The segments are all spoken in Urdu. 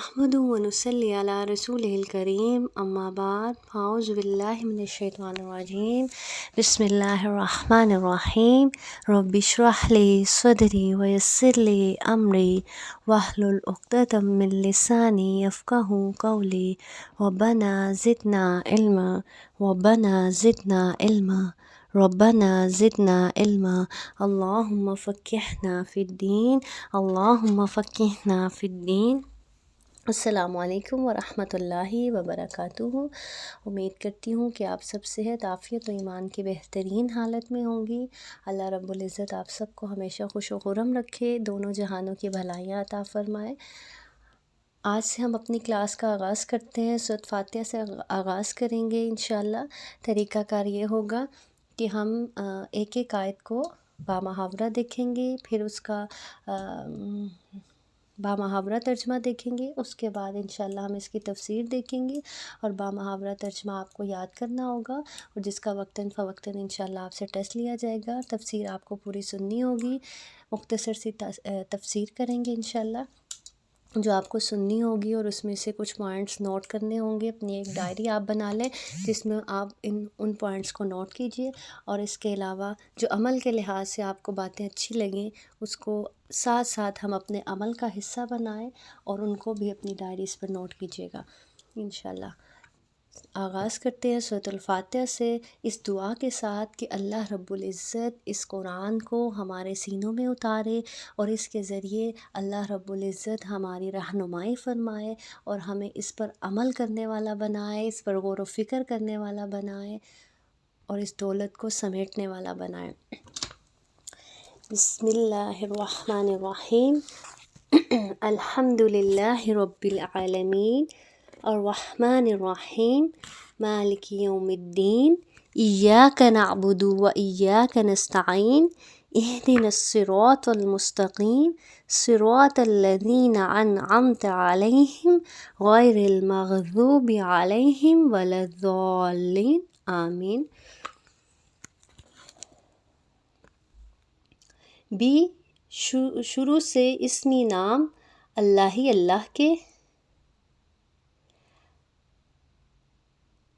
نحمد و نصلی علی رسول الکریم اما بعد اعوذ باللہ من الشیطان الرجیم بسم اللہ الرحمن الرحیم رب اشرح لی صدری ویسر لی امری واحلل عقدۃ من لسانی یفقہوا قولی ربنا زدنا علما ربنا زدنا علما ربنا زدنا علما اللہم فقہنا فی الدین اللہم فقہنا فی الدین۔ السلام علیکم ورحمۃ اللہ وبرکاتہ۔ امید کرتی ہوں کہ آپ سب صحت، عافیت و ایمان کی بہترین حالت میں ہوں گی۔ اللہ رب العزت آپ سب کو ہمیشہ خوش و خرم رکھے، دونوں جہانوں کی بھلائیاں عطا فرمائے۔ آج سے ہم اپنی کلاس کا آغاز کرتے ہیں، سورۃ فاتحہ سے آغاز کریں گے انشاءاللہ۔ طریقہ کار یہ ہوگا کہ ہم ایک ایک آیت کو بامحاورہ دیکھیں گے، پھر اس کا بامحاورہ ترجمہ دیکھیں گے، اس کے بعد انشاءاللہ ہم اس کی تفسیر دیکھیں گے، اور بامحاورہ ترجمہ آپ کو یاد کرنا ہوگا، اور جس کا وقتاً فوقتاً انشاءاللہ آپ سے ٹیسٹ لیا جائے گا۔ تفسیر آپ کو پوری سننی ہوگی، مختصر سی تفسیر کریں گے انشاءاللہ جو آپ کو سننی ہوگی، اور اس میں سے کچھ پوائنٹس نوٹ کرنے ہوں گے۔ اپنی ایک ڈائری آپ بنا لیں جس میں آپ ان پوائنٹس کو نوٹ کیجئے، اور اس کے علاوہ جو عمل کے لحاظ سے آپ کو باتیں اچھی لگیں اس کو ساتھ ساتھ ہم اپنے عمل کا حصہ بنائیں، اور ان کو بھی اپنی ڈائریز پر نوٹ کیجیے گا انشاءاللہ۔ آغاز کرتے ہیں سورۃ الفاتحہ سے اس دعا کے ساتھ کہ اللہ رب العزت اس قرآن کو ہمارے سینوں میں اتارے، اور اس کے ذریعے اللہ رب العزت ہماری رہنمائی فرمائے، اور ہمیں اس پر عمل کرنے والا بنائے، اس پر غور و فکر کرنے والا بنائے، اور اس دولت کو سمیٹنے والا بنائے۔ بسم اللہ الرحمن الرحیم۔ الحمد للہ رب العالمین الرحمن الرحیم مالک یوم الدین ایاک نعبد و ایاک نستعین اہدنا الصراط المستقیم صراط الذین انعمت علیہم غیر المغضوب علیہم ولا الضالین آمین۔ شروع سے اسمی نام اللہ کے،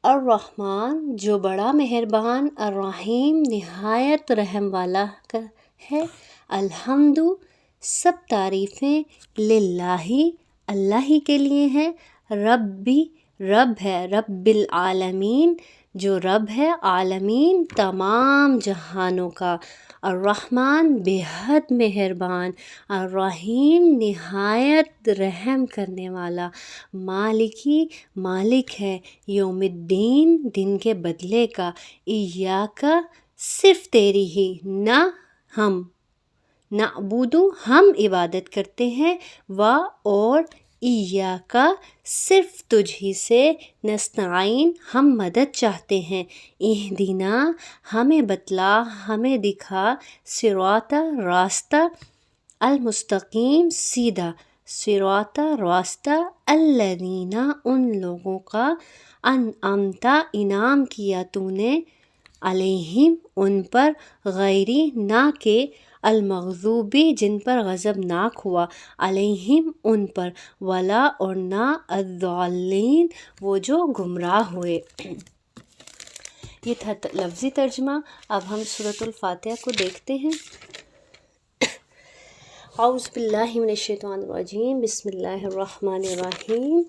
الرحمن جو بڑا مہربان، الرحیم نہایت رحم والا ہے، الحمد سب تعریفیں، للہ اللہ ہی کے لیے ہیں، رب ہے، رب العالمین جو رب ہے عالمین تمام جہانوں کا، الرحمن بے حد مہربان، الرحیم نہایت رحم کرنے والا، مالک ہے یوم الدین دن کے بدلے کا، ایاک صرف تیری ہی، نعبد ہم عبادت کرتے ہیں، اور ایاک صرف تجھ ہی سے، نستعین ہم مدد چاہتے ہیں، اہدنا ہمیں بتلا، ہمیں دکھا، صراط راستہ، المستقیم سیدھا، صراط راستہ، الذین ان لوگوں کا، انعمت انعام کیا تو نے، علیہم ان پر، غیری نہ کہ، المغضوبی جن پر غضب ناک ہوا، علیہم ان پر، ولا اور نہ، الضالین وہ جو گمراہ ہوئے۔ یہ تھا لفظی ترجمہ۔ اب ہم سورۃ الفاتحہ کو دیکھتے ہیں۔ اعوذ باللہ من الشیطان الرجیم بسم اللہ الرحمن الرحیم۔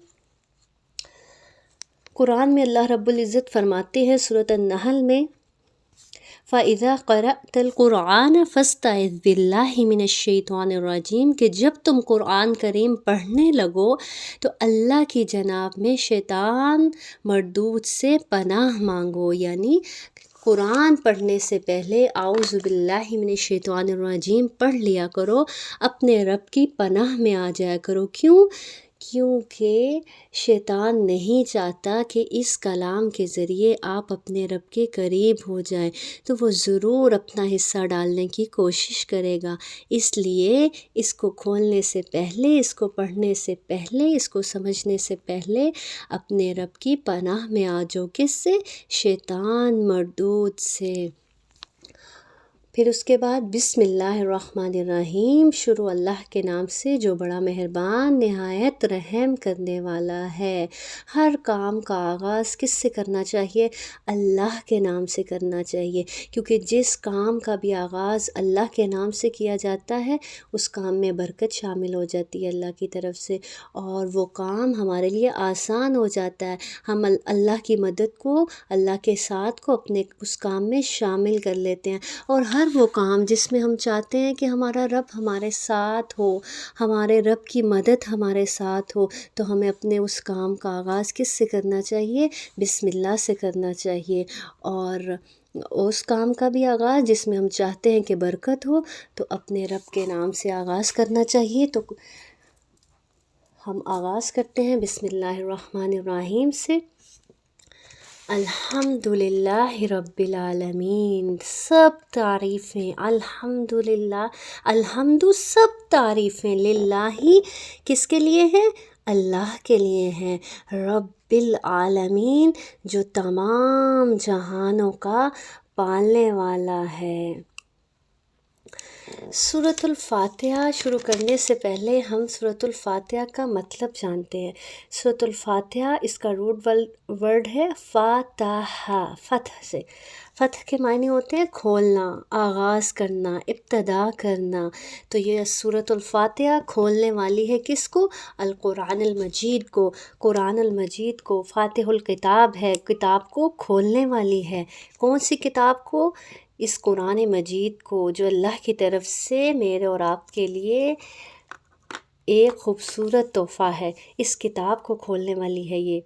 قرآن میں اللہ رب العزت فرماتے ہیں سورۃ النحل میں، فَإِذَا قَرَأْتَ الْقُرْآنَ فَاسْتَعِذْ بِاللَّهِ مِنَ الشَّيْطَانِ الرَّجِيمِ کہ جب تم قرآن کریم پڑھنے لگو تو اللہ کی جناب میں شیطان مردود سے پناہ مانگو، یعنی قرآن پڑھنے سے پہلے اعوذ باللہ من الشیطان الرجیم پڑھ لیا کرو، اپنے رب کی پناہ میں آ جایا کرو۔ کیونکہ شیطان نہیں چاہتا کہ اس کلام کے ذریعے آپ اپنے رب کے قریب ہو جائیں، تو وہ ضرور اپنا حصہ ڈالنے کی کوشش کرے گا۔ اس لیے اس کو کھولنے سے پہلے، اس کو پڑھنے سے پہلے، اس کو سمجھنے سے پہلے اپنے رب کی پناہ میں آ جاؤ، کس سے؟ شیطان مردود سے۔ پھر اس کے بعد بسم اللہ الرحمن الرحیم، شروع اللہ کے نام سے جو بڑا مہربان نہایت رحم کرنے والا ہے۔ ہر کام کا آغاز کس سے کرنا چاہیے؟ اللہ کے نام سے کرنا چاہیے، کیونکہ جس کام کا بھی آغاز اللہ کے نام سے کیا جاتا ہے اس کام میں برکت شامل ہو جاتی ہے اللہ کی طرف سے، اور وہ کام ہمارے لیے آسان ہو جاتا ہے۔ ہم اللہ کی مدد کو، اللہ کے ساتھ کو اپنے اس کام میں شامل کر لیتے ہیں، اور ہر وہ کام جس میں ہم چاہتے ہیں کہ ہمارا رب ہمارے ساتھ ہو، ہمارے رب کی مدد ہمارے ساتھ ہو، تو ہمیں اپنے اس کام کا آغاز کس سے کرنا چاہیے؟ بسم اللہ سے کرنا چاہیے۔ اور اس کام کا بھی آغاز جس میں ہم چاہتے ہیں کہ برکت ہو تو اپنے رب کے نام سے آغاز کرنا چاہیے۔ تو ہم آغاز کرتے ہیں بسم اللہ الرحمن الرحیم سے۔ الحمدللہ رب العالمین، سب تعریفیں الحمدللہ، الحمد سب تعریفیں للہ، کس کے لیے ہیں؟ اللہ کے لیے ہیں، رب العالمین جو تمام جہانوں کا پالنے والا ہے۔ سورۃ الفاتحہ شروع کرنے سے پہلے ہم سورۃ الفاتحہ کا مطلب جانتے ہیں۔ سورۃ الفاتحہ اس کا روٹ ورڈ ہے فاتح، فتح سے۔ فتح کے معنی ہوتے ہیں کھولنا، آغاز کرنا، ابتدا کرنا۔ تو یہ سورۃ الفاتحہ کھولنے والی ہے کس کو؟ القرآن المجید کو، قرآن المجید کو۔ فاتح الکتاب ہے، کتاب کو کھولنے والی ہے۔ کون سی کتاب کو؟ اس قرآن مجید کو، جو اللہ کی طرف سے میرے اور آپ کے لیے ایک خوبصورت تحفہ ہے۔ اس کتاب کو کھولنے والی ہے یہ۔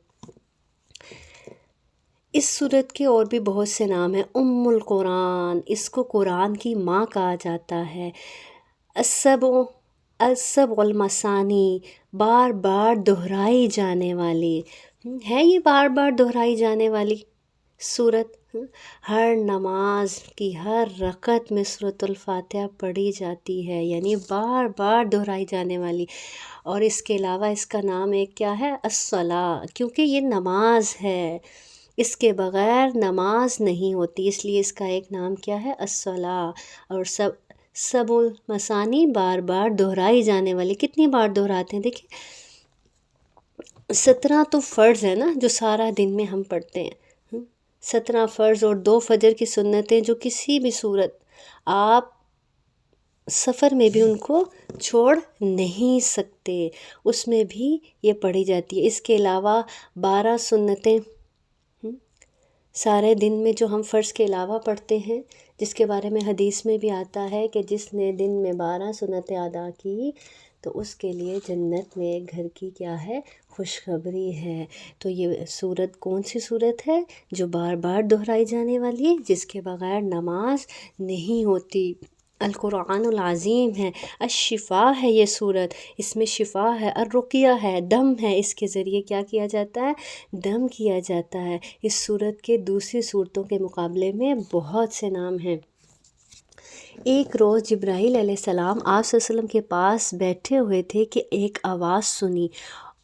اس سورت کے اور بھی بہت سے نام ہیں۔ القرآن، اس کو قرآن کی ماں کہا جاتا ہے۔ السبع المثانی، بار بار دہرائی جانے والی ہے، یہ بار بار دہرائی جانے والی سورت۔ ہر نماز کی ہر رکعت میں سورۃ الفاتحہ پڑھی جاتی ہے، یعنی بار بار دہرائی جانے والی۔ اور اس کے علاوہ اس کا نام ایک کیا ہے؟ الصلاۃ، کیونکہ یہ نماز ہے، اس کے بغیر نماز نہیں ہوتی، اس لیے اس کا ایک نام کیا ہے؟ الصلاۃ۔ اور سبع المثانی، بار بار دہرائی جانے والی۔ کتنی بار دہراتے ہیں؟ دیکھیں 17 تو فرض ہے نا جو سارا دن میں ہم پڑھتے ہیں، 17 فرض اور 2 فجر کی سنتیں جو کسی بھی صورت آپ سفر میں بھی ان کو چھوڑ نہیں سکتے، اس میں بھی یہ پڑھی جاتی ہے۔ اس کے علاوہ 12 سنتیں سارے دن میں جو ہم فرض کے علاوہ پڑھتے ہیں، جس کے بارے میں حدیث میں بھی آتا ہے کہ جس نے دن میں 12 سنتیں ادا کی تو اس کے لیے جنت میں ایک گھر کی کیا ہے؟ خوشخبری ہے۔ تو یہ سورت کون سی سورت ہے؟ جو بار بار دہرائی جانے والی ہے، جس کے بغیر نماز نہیں ہوتی۔ القرآن العظیم ہے، الشفا ہے یہ سورت، اس میں شفا ہے، الرقیہ ہے، دم ہے، اس کے ذریعے کیا کیا جاتا ہے؟ دم کیا جاتا ہے۔ اس سورت کے دوسری صورتوں کے مقابلے میں بہت سے نام ہیں۔ ایک روز جبرائیل علیہ السلام آپ صلی اللہ علیہ وسلم کے پاس بیٹھے ہوئے تھے کہ ایک آواز سنی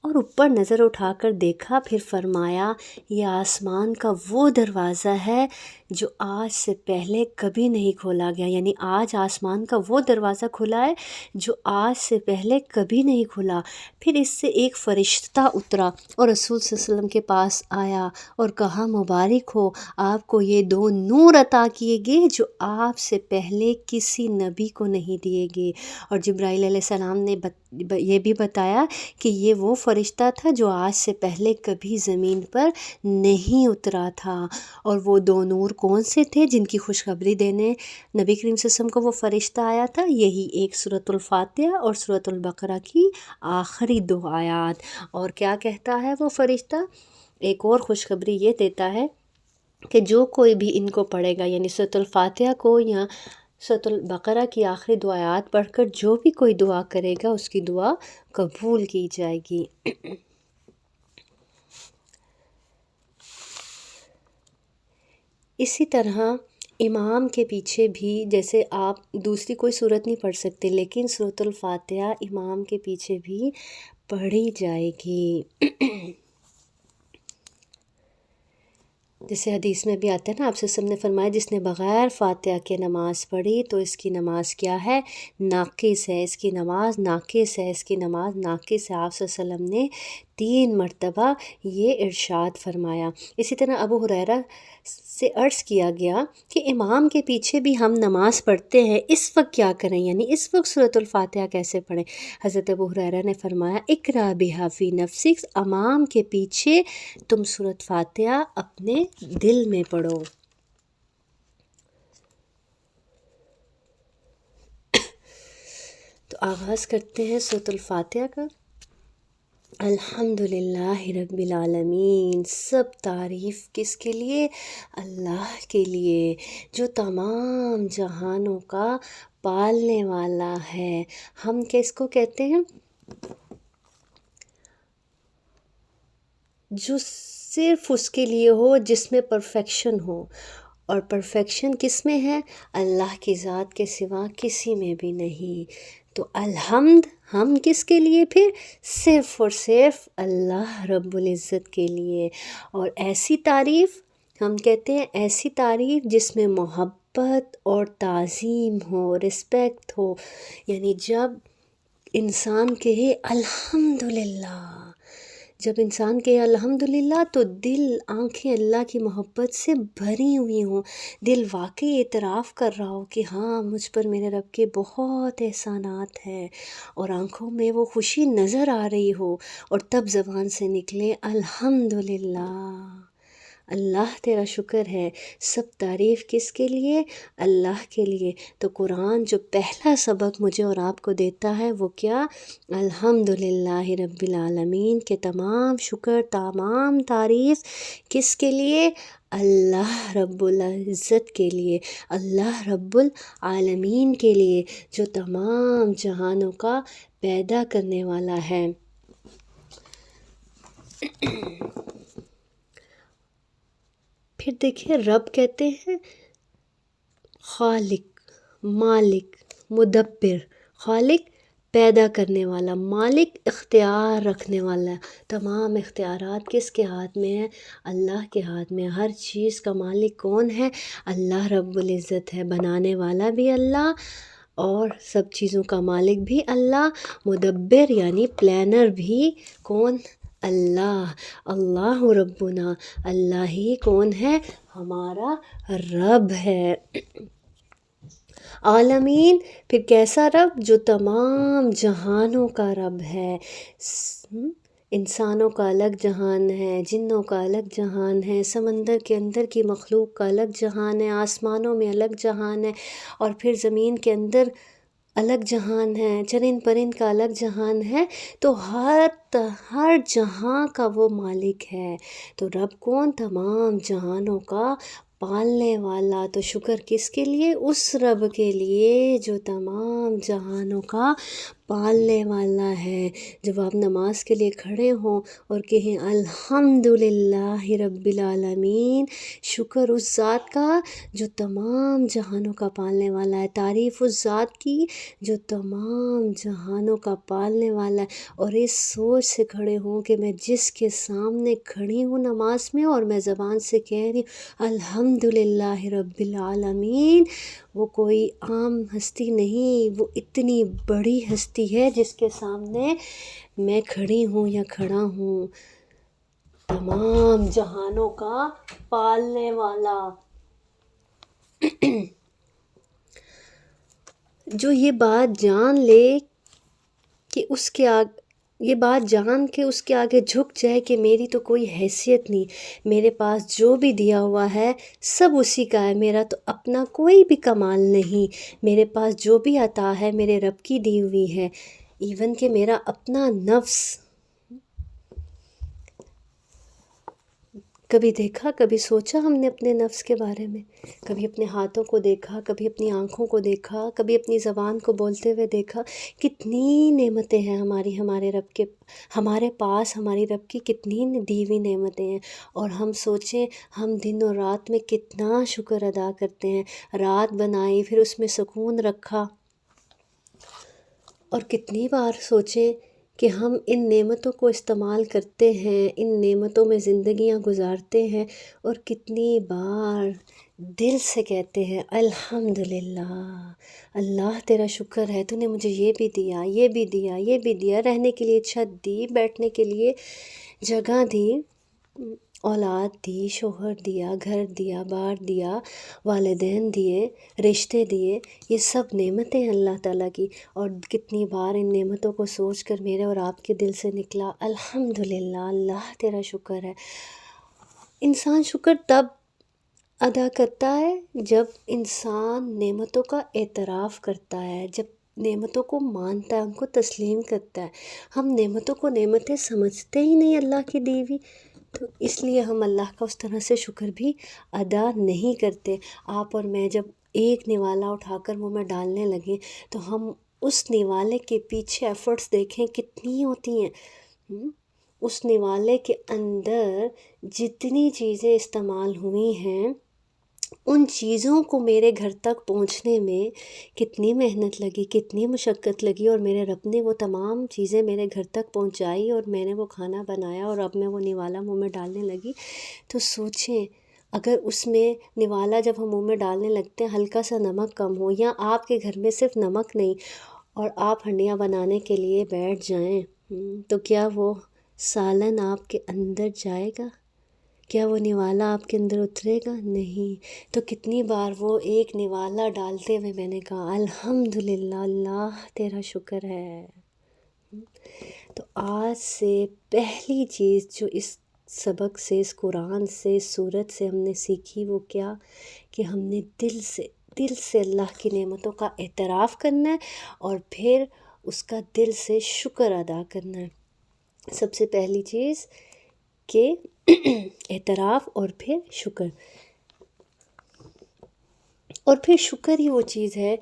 اور اوپر نظر اٹھا کر دیکھا، پھر فرمایا یہ آسمان کا وہ دروازہ ہے جو آج سے پہلے کبھی نہیں کھولا گیا، یعنی آج آسمان کا وہ دروازہ کھلا ہے جو آج سے پہلے کبھی نہیں کھلا۔ پھر اس سے ایک فرشتہ اترا اور رسول صلی اللہ علیہ وسلم کے پاس آیا اور کہا مبارک ہو، آپ کو یہ 2 نور عطا کیے گئے جو آپ سے پہلے کسی نبی کو نہیں دیے گئے۔ اور جبرائیل علیہ السلام نے یہ بھی بتایا کہ یہ وہ فرشتہ تھا جو آج سے پہلے کبھی زمین پر نہیں اترا تھا۔ اور وہ 2 نور کون سے تھے جن کی خوشخبری دینے نبی کریم صلی اللہ علیہ وسلم کو وہ فرشتہ آیا تھا؟ یہی ایک سورۃ الفاتحہ اور سورۃ البقرہ کی آخری 2 آیات۔ اور کیا کہتا ہے وہ فرشتہ؟ ایک اور خوشخبری یہ دیتا ہے کہ جو کوئی بھی ان کو پڑھے گا، یعنی سورۃ الفاتحہ کو یا سورۃ البقرہ کی آخری 2 آیات پڑھ کر جو بھی کوئی دعا کرے گا اس کی دعا قبول کی جائے گی۔ اسی طرح امام کے پیچھے بھی، جیسے آپ دوسری کوئی سورت نہیں پڑھ سکتے لیکن سورۃ الفاتحہ امام کے پیچھے بھی پڑھی جائے گی۔ جیسے حدیث میں بھی آتا ہے نا، آپ سے سب نے فرمایا جس نے بغیر فاتحہ کے نماز پڑھی تو اس کی نماز کیا ہے؟ ناقص ہے، اس کی نماز ناقص ہے، اس کی نماز ناقص ہے۔ آپ صلی اللہ علیہ وسلم نے 3 مرتبہ یہ ارشاد فرمایا۔ اسی طرح ابو ہریرہ سے عرض کیا گیا کہ امام کے پیچھے بھی ہم نماز پڑھتے ہیں، اس وقت کیا کریں، یعنی اس وقت سورۃ الفاتحہ کیسے پڑھیں؟ حضرت ابو ہریرہ نے فرمایا اقرأ بہا فی نفسک، امام کے پیچھے تم سورۃ فاتحہ اپنے دل میں پڑھو۔ تو آغاز کرتے ہیں سورۃ الفاتحہ کا۔ الحمدللہ رب العالمین، سب تعریف کس کے لیے؟ اللہ کے لیے، جو تمام جہانوں کا پالنے والا ہے۔ ہم کس کو کہتے ہیں؟ جو صرف اس کے لیے ہو، جس میں پرفیکشن ہو، اور پرفیکشن کس میں ہے؟ اللہ کی ذات کے سوا کسی میں بھی نہیں۔ تو الحمد ہم کس کے لیے؟ پھر صرف اور صرف اللہ رب العزت کے لیے۔ اور ایسی تعریف ہم کہتے ہیں، ایسی تعریف جس میں محبت اور تعظیم ہو، رسپیکٹ ہو، یعنی جب انسان کہے الحمدللہ، جب انسان کہے الحمدللہ تو دل، آنکھیں اللہ کی محبت سے بھری ہوئی ہوں، دل واقعی اعتراف کر رہا ہو کہ ہاں مجھ پر میرے رب کے بہت احسانات ہیں، اور آنکھوں میں وہ خوشی نظر آ رہی ہو، اور تب زبان سے نکلے الحمدللہ، اللہ تیرا شکر ہے۔ سب تعریف کس کے لیے؟ اللہ کے لیے۔ تو قرآن جو پہلا سبق مجھے اور آپ کو دیتا ہے وہ کیا؟ الحمدللہ رب العالمین، کے تمام شکر، تمام تعریف کس کے لیے؟ اللہ رب العزت کے لیے، اللہ رب العالمین کے لیے، جو تمام جہانوں کا پیدا کرنے والا ہے۔ پھر دیکھیں، رب کہتے ہیں خالق، مالک، مدبر۔ خالق پیدا کرنے والا، مالک اختیار رکھنے والا۔ تمام اختیارات کس کے ہاتھ میں ہیں؟ اللہ کے ہاتھ میں۔ ہر چیز کا مالک کون ہے؟ اللہ رب العزت ہے۔ بنانے والا بھی اللہ، اور سب چیزوں کا مالک بھی اللہ۔ مدبر یعنی پلانر بھی کون؟ اللہ۔ اللہ ربنا، اللہ ہی کون ہے؟ ہمارا رب ہے۔ عالمین، پھر کیسا رب؟ جو تمام جہانوں کا رب ہے۔ انسانوں کا الگ جہان ہے، جنوں کا الگ جہان ہے، سمندر کے اندر کی مخلوق کا الگ جہان ہے، آسمانوں میں الگ جہان ہے، اور پھر زمین کے اندر الگ جہان ہے، چرند پرند کا الگ جہان ہے۔ تو ہر جہاں کا وہ مالک ہے۔ تو رب کون؟ تمام جہانوں کا پالنے والا۔ تو شکر کس کے لیے؟ اس رب کے لیے جو تمام جہانوں کا پالنے والا ہے۔ جب آپ نماز کے لیے کھڑے ہوں اور کہیں الحمدللہ رب العالمین، شکر اس ذات کا جو تمام جہانوں کا پالنے والا ہے، تعریف اس ذات کی جو تمام جہانوں کا پالنے والا ہے، اور اس سوچ سے کھڑے ہوں کہ میں جس کے سامنے کھڑی ہوں نماز میں، اور میں زبان سے کہہ رہی ہوں الحمدللہ رب العالمین، وہ کوئی عام ہستی نہیں، وہ اتنی بڑی ہستی ہے جس کے سامنے میں کھڑی ہوں یا کھڑا ہوں۔ تمام جہانوں کا پالنے والا۔ جو یہ بات جان لے کہ اس کے یہ بات جان کے اس کے آگے جھک جائے کہ میری تو کوئی حیثیت نہیں، میرے پاس جو بھی دیا ہوا ہے سب اسی کا ہے، میرا تو اپنا کوئی بھی کمال نہیں، میرے پاس جو بھی عطا ہے میرے رب کی دی ہوئی ہے۔ ایون کہ میرا اپنا نفس، کبھی دیکھا، کبھی سوچا ہم نے اپنے نفس کے بارے میں؟ کبھی اپنے ہاتھوں کو دیکھا، کبھی اپنی آنکھوں کو دیکھا، کبھی اپنی زبان کو بولتے ہوئے دیکھا؟ کتنی نعمتیں ہیں ہمارے رب کے، ہمارے پاس ہماری رب کی کتنی دی ہوئی نعمتیں ہیں، اور ہم سوچیں ہم دن اور رات میں کتنا شکر ادا کرتے ہیں۔ رات بنائی، پھر اس میں سکون رکھا، اور کتنی بار سوچیں کہ ہم ان نعمتوں کو استعمال کرتے ہیں، ان نعمتوں میں زندگیاں گزارتے ہیں، اور کتنی بار دل سے کہتے ہیں الحمدللہ، اللہ تیرا شکر ہے، تو نے مجھے یہ بھی دیا، یہ بھی دیا، یہ بھی دیا، رہنے کے لیے چھت دی، بیٹھنے کے لیے جگہ دی، اولاد دی، شوہر دیا، گھر دیا، بار دیا، والدین دیے، رشتے دیے، یہ سب نعمتیں ہیں اللہ تعالیٰ کی۔ اور کتنی بار ان نعمتوں کو سوچ کر میرے اور آپ کے دل سے نکلا الحمدللہ، اللہ تیرا شکر ہے۔ انسان شکر تب ادا کرتا ہے جب انسان نعمتوں کا اعتراف کرتا ہے، جب نعمتوں کو مانتا ہے، ان کو تسلیم کرتا ہے۔ ہم نعمتوں کو نعمتیں سمجھتے ہی نہیں اللہ کی دی ہوئی، تو اس لیے ہم اللہ کا اس طرح سے شکر بھی ادا نہیں کرتے۔ آپ اور میں جب ایک نوالا اٹھا کر منہ میں ڈالنے لگیں تو ہم اس نوالے کے پیچھے ایفرٹس دیکھیں کتنی ہوتی ہیں۔ اس نوالے کے اندر جتنی چیزیں استعمال ہوئی ہیں، ان چیزوں کو میرے گھر تک پہنچنے میں کتنی محنت لگی، کتنی مشقت لگی، اور میرے رب نے وہ تمام چیزیں میرے گھر تک پہنچائی، اور میں نے وہ کھانا بنایا، اور اب میں وہ نوالا منہ میں ڈالنے لگی۔ تو سوچیں، اگر اس میں نوالا جب ہم منہ میں ڈالنے لگتے ہیں ہلکا سا نمک کم ہو، یا آپ کے گھر میں صرف نمک نہیں اور آپ ہنڈیاں بنانے کے لیے بیٹھ جائیں، تو کیا وہ سالن آپ کے اندر جائے گا؟ کیا وہ نوالا آپ کے اندر اترے گا؟ نہیں۔ تو کتنی بار وہ ایک نوالا ڈالتے ہوئے میں نے کہا الحمدللہ، اللہ تیرا شکر ہے۔ تو آج سے پہلی چیز جو اس سبق سے، اس قرآن سے، اس سورت سے ہم نے سیکھی، وہ کیا کہ ہم نے دل سے اللہ کی نعمتوں کا اعتراف کرنا ہے، اور پھر اس کا دل سے شکر ادا کرنا ہے۔ سب سے پہلی چیز کہ اعتراف، اور پھر شکر۔ اور پھر شکر ہی وہ چیز ہے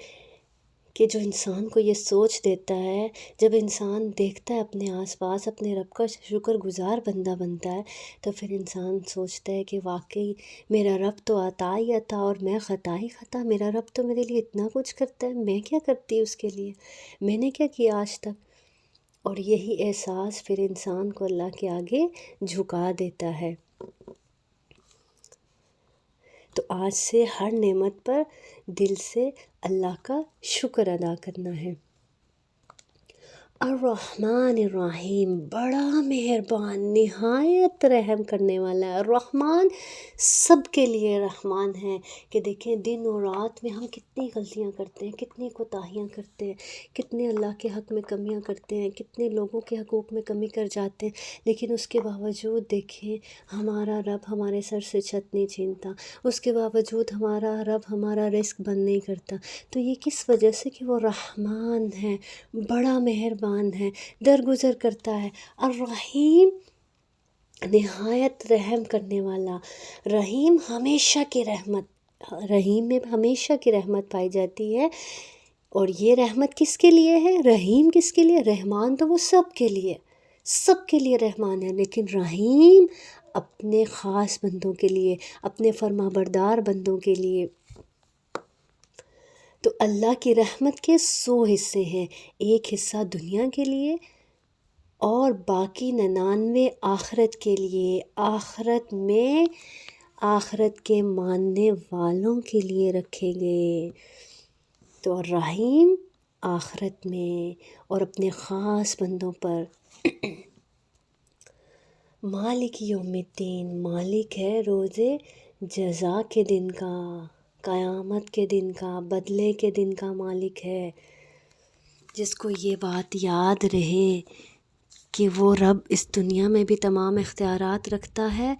کہ جو انسان کو یہ سوچ دیتا ہے، جب انسان دیکھتا ہے اپنے آس پاس اپنے رب کا شکر گزار بندہ بنتا ہے، تو پھر انسان سوچتا ہے کہ واقعی میرا رب تو عطا ہی عطا اور میں خطا ہی خطا، میرا رب تو میرے لیے اتنا کچھ کرتا ہے، میں کیا کرتی اس کے لیے، میں نے کیا کیا آج تک۔ اور یہی احساس پھر انسان کو اللہ کے آگے جھکا دیتا ہے۔ تو آج سے ہر نعمت پر دل سے اللہ کا شکر ادا کرنا ہے۔ الرحمن الرحیم، بڑا مہربان، نہایت رحم کرنے والا ہے۔ الرحمن سب کے لیے رحمان ہے، کہ دیکھیں دن اور رات میں ہم کتنی غلطیاں کرتے ہیں، کتنی کوتاہیاں کرتے ہیں، کتنے اللہ کے حق میں کمیاں کرتے ہیں، کتنے لوگوں کے حقوق میں کمی کر جاتے ہیں، لیکن اس کے باوجود دیکھیں ہمارا رب ہمارے سر سے چھت نہیں چھینتا، اس کے باوجود ہمارا رب ہمارا رزق بند نہیں کرتا۔ تو یہ کس وجہ سے؟ کہ وہ رحمان ہے، بڑا مہربان ہے، درگزر کرتا ہے۔ الرحیم، نہایت رحم کرنے والا۔ رحیم ہمیشہ کی رحمت، رحیم میں ہمیشہ کی رحمت پائی جاتی ہے۔ اور یہ رحمت کس کے لیے ہے؟ رحیم کس کے لیے؟ رحمان تو وہ سب کے لیے، سب کے لیے رحمان ہے، لیکن رحیم اپنے خاص بندوں کے لیے، اپنے فرما بردار بندوں کے لیے۔ تو اللہ کی رحمت کے 100 حصے ہیں، ایک حصہ دنیا کے لیے اور باقی 99 آخرت کے لیے، آخرت میں آخرت کے ماننے والوں کے لیے رکھے گئے۔ تو رحیم آخرت میں اور اپنے خاص بندوں پر۔ مالک یوم الدین، مالک ہے روز جزا کے دن کا، قیامت کے دن کا، بدلے کے دن کا مالک ہے۔ جس کو یہ بات یاد رہے کہ وہ رب اس دنیا میں بھی تمام اختیارات رکھتا ہے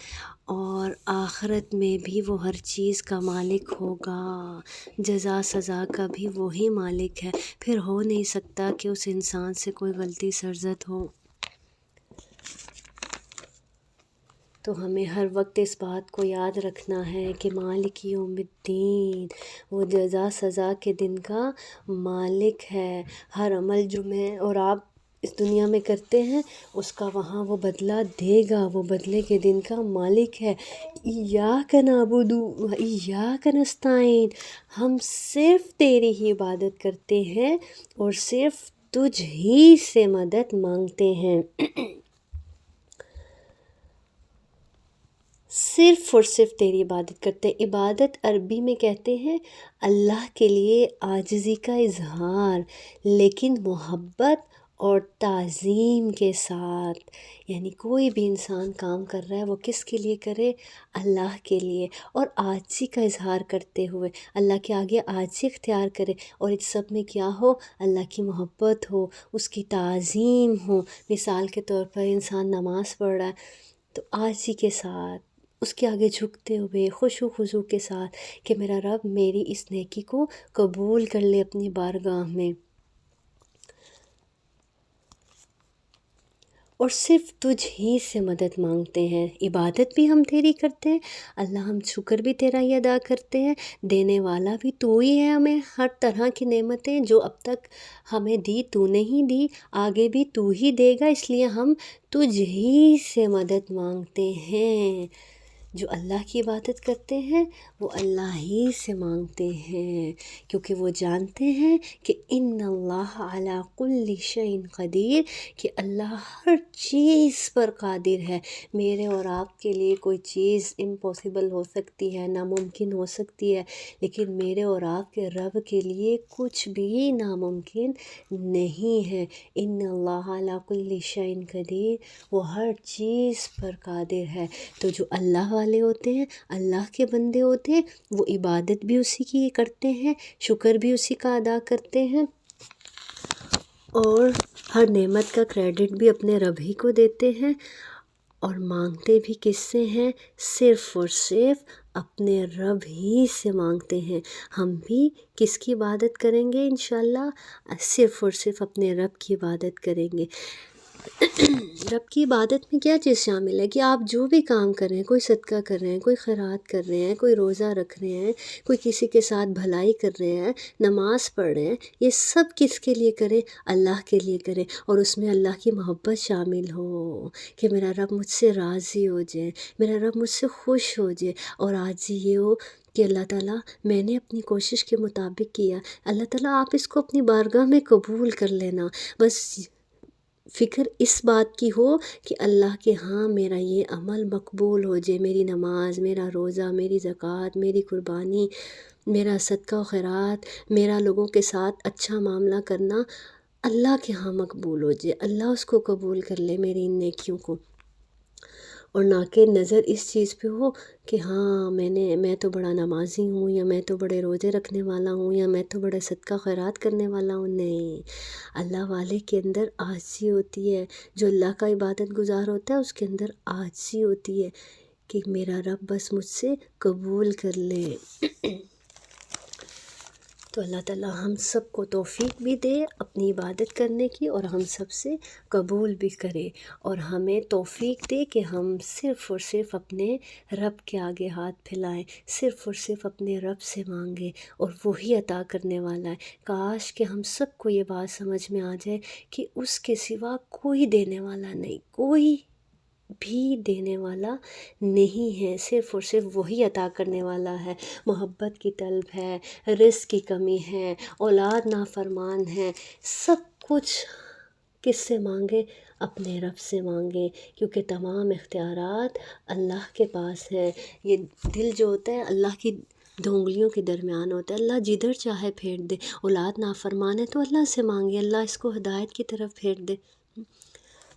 اور آخرت میں بھی وہ ہر چیز کا مالک ہوگا، جزا سزا کا بھی وہی مالک ہے، پھر ہو نہیں سکتا کہ اس انسان سے کوئی غلطی سرزد ہو۔ تو ہمیں ہر وقت اس بات کو یاد رکھنا ہے کہ مالک یوم الدین، وہ جزا سزا کے دن کا مالک ہے۔ ہر عمل جو میں اور آپ اس دنیا میں کرتے ہیں اس کا وہاں وہ بدلہ دے گا، وہ بدلے کے دن کا مالک ہے۔ ایاک نعبد و ایاک نستعین، ہم صرف تیری ہی عبادت کرتے ہیں اور صرف تجھ ہی سے مدد مانگتے ہیں۔ صرف اور صرف تیری عبادت کرتے ہیں۔ عبادت عربی میں کہتے ہیں اللہ کے لیے عاجزی کا اظہار، لیکن محبت اور تعظیم کے ساتھ۔ یعنی کوئی بھی انسان کام کر رہا ہے وہ کس کے لیے کرے؟ اللہ کے لیے، اور عاجزی کا اظہار کرتے ہوئے اللہ کے آگے عاجزی اختیار کرے، اور اس سب میں کیا ہو؟ اللہ کی محبت ہو، اس کی تعظیم ہو۔ مثال کے طور پر انسان نماز پڑھ رہا ہے تو عاجزی کے ساتھ اس کے آگے جھکتے ہوئے خشوع و خضوع کے ساتھ کہ میرا رب میری اس نیکی کو قبول کر لے اپنی بارگاہ میں، اور صرف تجھ ہی سے مدد مانگتے ہیں۔ عبادت بھی ہم تیری کرتے ہیں اللہ، ہم شکر بھی تیرا ہی ادا کرتے ہیں، دینے والا بھی تو ہی ہے ہمیں ہر طرح کی نعمتیں جو اب تک ہمیں دی تو نے ہی دی، آگے بھی تو ہی دے گا، اس لیے ہم تجھ ہی سے مدد مانگتے ہیں۔ جو اللہ کی عبادت کرتے ہیں وہ اللہ ہی سے مانگتے ہیں، کیونکہ وہ جانتے ہیں کہ ان اللہ علی کل شیء قدیر، کہ اللہ ہر چیز پر قادر ہے۔ میرے اور آپ کے لیے کوئی چیز امپاسبل ہو سکتی ہے، ناممکن ہو سکتی ہے، لیکن میرے اور آپ کے رب کے لیے کچھ بھی ناممکن نہیں ہے۔ ان اللہ علی کل شیء قدیر، وہ ہر چیز پر قادر ہے۔ تو جو اللہ والے ہوتے ہیں، اللہ کے بندے ہوتے ہیں، وہ عبادت بھی اسی کی کرتے ہیں، شکر بھی اسی کا ادا کرتے ہیں، اور ہر نعمت کا کریڈٹ بھی اپنے رب ہی کو دیتے ہیں، اور مانگتے بھی کس سے ہیں؟ صرف اور صرف اپنے رب ہی سے مانگتے ہیں۔ ہم بھی کس کی عبادت کریں گے انشاءاللہ؟ صرف اور صرف اپنے رب کی عبادت کریں گے۔ رب کی عبادت میں کیا چیز شامل ہے کہ آپ جو بھی کام کر رہے ہیں، کوئی صدقہ کر رہے ہیں، کوئی خیرات کر رہے ہیں، کوئی روزہ رکھ رہے ہیں، کوئی کسی کے ساتھ بھلائی کر رہے ہیں، نماز پڑھ رہے ہیں، یہ سب کس کے لیے کریں؟ اللہ کے لیے کریں، اور اس میں اللہ کی محبت شامل ہو کہ میرا رب مجھ سے راضی ہو جائے، میرا رب مجھ سے خوش ہو جائے، اور آج یہ ہو کہ اللہ تعالیٰ میں نے اپنی کوشش کے مطابق کیا، اللہ تعالیٰ آپ اس کو اپنی بارگاہ میں قبول کر لینا۔ بس فکر اس بات کی ہو کہ اللہ کے ہاں میرا یہ عمل مقبول ہو جائے، میری نماز، میرا روزہ، میری زکوٰۃ، میری قربانی، میرا صدقہ و خیرات، میرا لوگوں کے ساتھ اچھا معاملہ کرنا اللہ کے ہاں مقبول ہو جائے، اللہ اس کو قبول کر لے میری ان نیکیوں کو، اور نہ کہ نظر اس چیز پہ ہو کہ ہاں میں تو بڑا نمازی ہوں، یا میں تو بڑے روزے رکھنے والا ہوں، یا میں تو بڑا صدقہ خیرات کرنے والا ہوں۔ نہیں، اللہ والے کے اندر عاجزی ہوتی ہے، جو اللہ کا عبادت گزار ہوتا ہے اس کے اندر عاجزی ہوتی ہے کہ میرا رب بس مجھ سے قبول کر لے۔ تو اللہ تعالیٰ ہم سب کو توفیق بھی دے اپنی عبادت کرنے کی، اور ہم سب سے قبول بھی کرے، اور ہمیں توفیق دے کہ ہم صرف اور صرف اپنے رب کے آگے ہاتھ پھیلائیں، صرف اور صرف اپنے رب سے مانگیں، اور وہی عطا کرنے والا ہے۔ کاش کہ ہم سب کو یہ بات سمجھ میں آ جائے کہ اس کے سوا کوئی دینے والا نہیں، کوئی بھی دینے والا نہیں ہے، صرف اور صرف وہی عطا کرنے والا ہے۔ محبت کی طلب ہے، رزق کی کمی ہے، اولاد نافرمان ہے، سب کچھ کس سے مانگے؟ اپنے رب سے مانگے، کیونکہ تمام اختیارات اللہ کے پاس ہیں۔ یہ دل جو ہوتا ہے اللہ کی دو انگلیوں کے درمیان ہوتا ہے، اللہ جدھر چاہے پھیر دے۔ اولاد نافرمان ہے تو اللہ سے مانگے، اللہ اس کو ہدایت کی طرف پھیر دے۔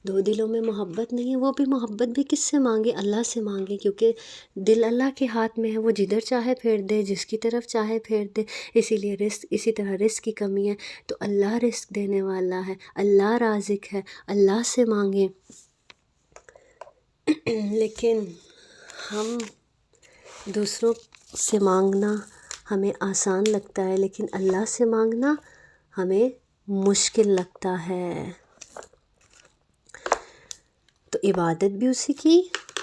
دو دلوں میں محبت نہیں ہے، وہ بھی محبت بھی کس سے مانگے؟ اللہ سے مانگے، کیونکہ دل اللہ کے ہاتھ میں ہے، وہ جدھر چاہے پھیر دے، جس کی طرف چاہے پھیر دے۔ اسی طرح رزق کی کمی ہے تو اللہ رزق دینے والا ہے، اللہ رازق ہے، اللہ سے مانگے۔ لیکن ہم دوسروں سے مانگنا ہمیں آسان لگتا ہے، لیکن اللہ سے مانگنا ہمیں مشکل لگتا ہے۔ تو عبادت بھی اسی کی،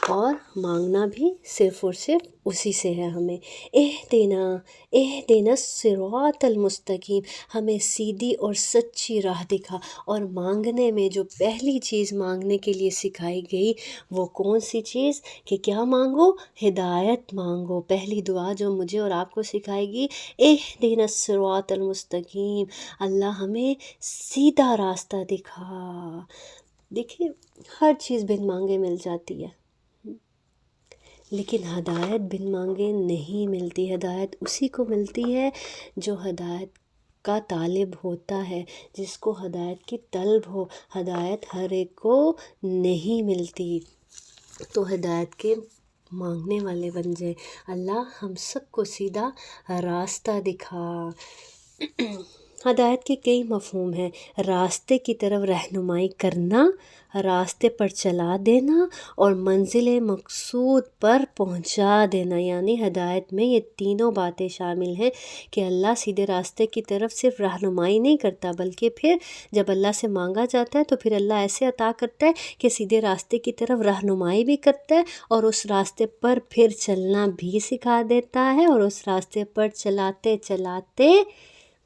اور مانگنا بھی صرف اور صرف اسی سے ہے ہمیں۔ اہدنا الصراط المستقیم، ہمیں سیدھی اور سچی راہ دکھا۔ اور مانگنے میں جو پہلی چیز مانگنے کے لیے سکھائی گئی وہ کون سی چیز کہ کیا مانگو؟ ہدایت مانگو۔ پہلی دعا جو مجھے اور آپ کو سکھائے گی، اہدنا الصراط المستقیم، اللہ ہمیں سیدھا راستہ دکھا۔ دیکھیے ہر چیز بن مانگے مل جاتی ہے، لیکن ہدایت بن مانگے نہیں ملتی۔ ہدایت اسی کو ملتی ہے جو ہدایت کا طالب ہوتا ہے، جس کو ہدایت کی طلب ہو۔ ہدایت ہر ایک کو نہیں ملتی، تو ہدایت کے مانگنے والے بن جائیں۔ اللہ ہم سب کو سیدھا راستہ دکھا۔ ہدایت کے کئی مفہوم ہیں، راستے کی طرف رہنمائی کرنا، راستے پر چلا دینا، اور منزل مقصود پر پہنچا دینا۔ یعنی ہدایت میں یہ تینوں باتیں شامل ہیں کہ اللہ سیدھے راستے کی طرف صرف رہنمائی نہیں کرتا، بلکہ پھر جب اللہ سے مانگا جاتا ہے تو پھر اللہ ایسے عطا کرتا ہے کہ سیدھے راستے کی طرف رہنمائی بھی کرتا ہے اور اس راستے پر پھر چلنا بھی سکھا دیتا ہے، اور اس راستے پر چلاتے چلاتے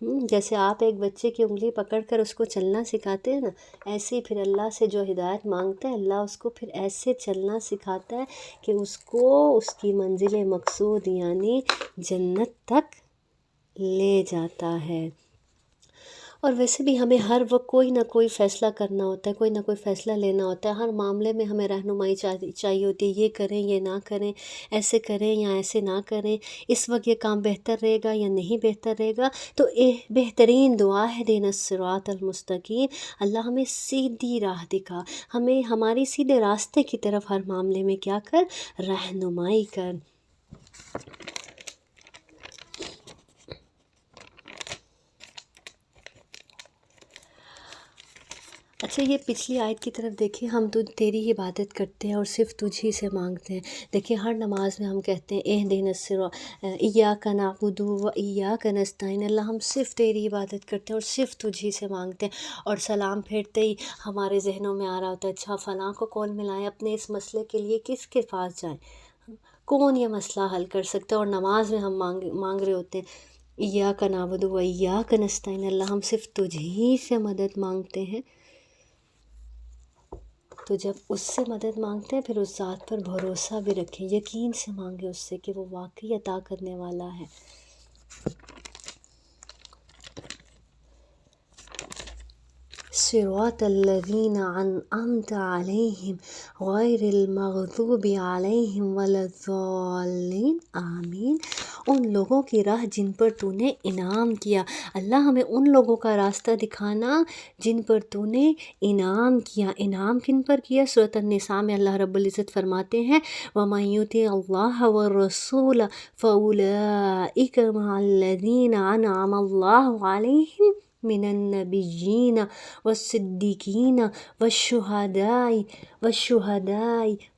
جیسے آپ ایک بچے کی انگلی پکڑ کر اس کو چلنا سکھاتے ہیں نا، ایسے ہی پھر اللہ سے جو ہدایت مانگتا ہے اللہ اس کو پھر ایسے چلنا سکھاتا ہے کہ اس کو اس کی منزل مقصود یعنی جنت تک لے جاتا ہے۔ اور ویسے بھی ہمیں ہر وقت کوئی نہ کوئی فیصلہ کرنا ہوتا ہے، کوئی نہ کوئی فیصلہ لینا ہوتا ہے، ہر معاملے میں ہمیں رہنمائی چاہیے ہوتی ہے، یہ کریں یہ نہ کریں، ایسے کریں یا ایسے نہ کریں، اس وقت یہ کام بہتر رہے گا یا نہیں بہتر رہے گا۔ تو بہترین دعا ہے اہدنا الصراط المستقیم، اللہ ہمیں سیدھی راہ دکھا، ہمیں ہماری سیدھے راستے کی طرف ہر معاملے میں کیا کر، رہنمائی کر۔ اچھا یہ پچھلی آیت کی طرف دیکھیں، ہم تو تیری ہی عبادت کرتے ہیں اور صرف تجھ ہی سے مانگتے ہیں۔ دیکھیں ہر نماز میں ہم کہتے ہیں اہدنا الصراط ایاک نعبد و ایاک نستعین، اللہ ہم صرف تیری عبادت کرتے ہیں اور صرف تجھ ہی سے مانگتے ہیں۔ اور سلام پھیرتے ہی ہمارے ذہنوں میں آ رہا ہوتا ہے اچھا فلاں کو کون ملائیں، اپنے اس مسئلے کے لیے کس کے پاس جائیں، کون یہ مسئلہ حل کر سکتا ہے۔ اور نماز میں ہم مانگ رہے ہوتے ہیں ایاک نعبد و ایاک نستعین، اللہ ہم صرف تجھ ہی سے مدد مانگتے ہیں۔ تو جب اس سے مدد مانگتے ہیں پھر اس ذات پر بھروسہ بھی رکھیں، یقین سے مانگیں اس سے کہ وہ واقعی عطا کرنے والا ہے۔ صراط الذین انعمت علیہم غیر المغضوب علیہم ولا الضالین آمین۔ ان لوگوں کی راہ جن پر تو نے انعام کیا، اللہ ہمیں ان لوگوں کا راستہ دکھانا جن پر تو نے انعام کیا۔ انعام کن پر کیا؟ سورۃ النساء میں اللہ رب العزت فرماتے ہیں وَمَن يُطِعِ اللَّهَ وَالرَّسُولَ فَأُولَئِكَ مَعَ الَّذِينَ أَنْعَمَ اللَّهُ عَلَيْهِمْ من النبیین والصدیقین والشہداء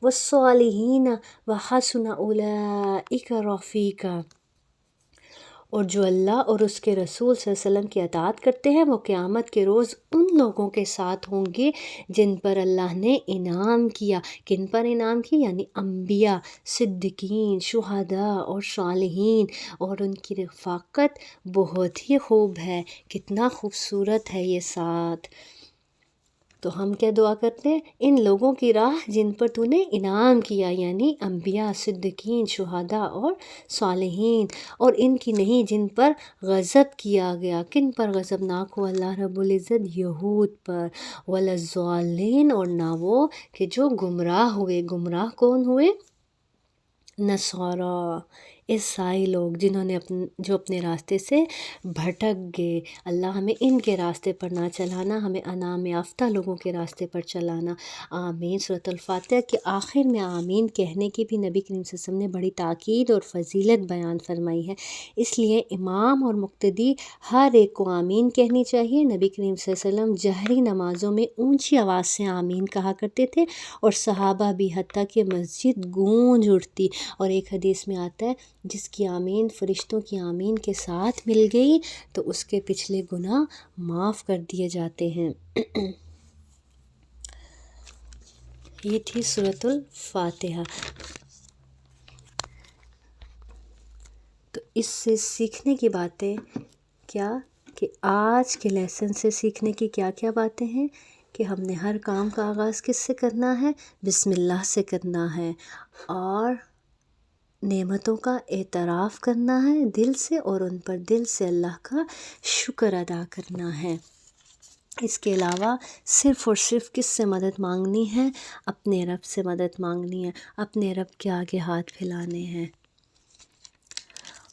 والصالحین وحسن اولئک رفیقا۔ اور جو اللہ اور اس کے رسول صلی اللہ علیہ وسلم کی اطاعت کرتے ہیں وہ قیامت کے روز ان لوگوں کے ساتھ ہوں گے جن پر اللہ نے انعام کیا۔ کن پر انعام کی؟ یعنی انبیاء، صدیقین، شہداء اور صالحین، اور ان کی رفاقت بہت ہی خوب ہے، کتنا خوبصورت ہے یہ ساتھ۔ تو ہم کیا دعا کرتے ہیں؟ ان لوگوں کی راہ جن پر تو نے انعام کیا، یعنی انبیاء، صدیقین، شہداء اور صالحین، اور ان کی نہیں جن پر غضب کیا گیا۔ کن پر غضب ناک ہو اللہ رب العزت؟ یہود پر، ولا الضالین، اور نہ وہ کہ جو گمراہ ہوئے۔ گمراہ کون ہوئے؟ نصارہ، عیسائی لوگ، جنہوں نے جو اپنے راستے سے بھٹک گئے۔ اللہ ہمیں ان کے راستے پر نہ چلانا، ہمیں انعام یافتہ لوگوں کے راستے پر چلانا۔ آمین۔ سورۃ الفاتحہ کے آخر میں آمین کہنے کی بھی نبی کریم صلی اللہ علیہ وسلم نے بڑی تاکید اور فضیلت بیان فرمائی ہے، اس لیے امام اور مقتدی ہر ایک کو آمین کہنی چاہیے۔ نبی کریم صلی اللہ علیہ وسلم جہری نمازوں میں اونچی آواز سے آمین کہا کرتے تھے، اور صحابہ بھی، حتیٰ کہ مسجد گونج اٹھتی۔ اور ایک حدیث میں آتا ہے جس کی آمین فرشتوں کی آمین کے ساتھ مل گئی تو اس کے پچھلے گناہ معاف کر دیے جاتے ہیں۔ یہ تھی سورۃ الفاتحہ۔ تو اس سے سیکھنے کی باتیں کیا کہ آج کے لیسن سے سیکھنے کی کیا کیا باتیں ہیں کہ ہم نے ہر کام کا آغاز کس سے کرنا ہے؟ بسم اللہ سے کرنا ہے، اور نعمتوں کا اعتراف کرنا ہے دل سے، اور ان پر دل سے اللہ کا شکر ادا کرنا ہے۔ اس کے علاوہ صرف اور صرف کس سے مدد مانگنی ہے؟ اپنے رب سے مدد مانگنی ہے، اپنے رب کے آگے ہاتھ پھیلانے ہیں۔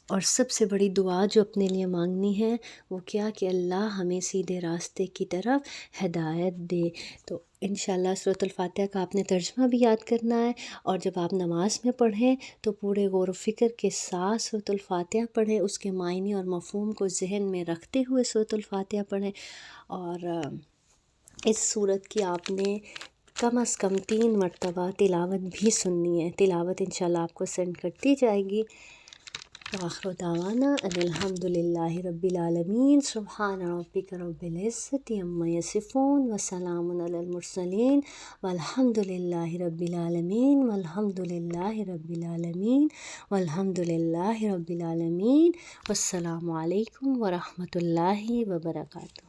اور سب سے بڑی دعا جو اپنے لیے مانگنی ہے وہ کیا کہ اللہ ہمیں سیدھے راستے کی طرف ہدایت دے۔ تو انشاءاللہ سورۃ الفاتحہ کا آپ نے ترجمہ بھی یاد کرنا ہے، اور جب آپ نماز میں پڑھیں تو پورے غور و فکر کے ساتھ سورۃ الفاتحہ پڑھیں، اس کے معنی اور مفہوم کو ذہن میں رکھتے ہوئے سورۃ الفاتحہ پڑھیں۔ اور اس سورت کی آپ نے کم از کم 3 مرتبہ تلاوت بھی سننی ہے۔ تلاوت انشاءاللہ آپ کو سینڈ کرتی جائے گی۔ وآخر دعوانا ان الحمد للہ رب العالمین، سبحان ربک رب العزۃ عما یصفون وسلام علی المرسلین والحمد للہ رب العالمین والحمد للہ رب العالمین والحمد للہ رب العالمین۔ والسلام علیکم ورحمۃ اللہ وبرکاتہ۔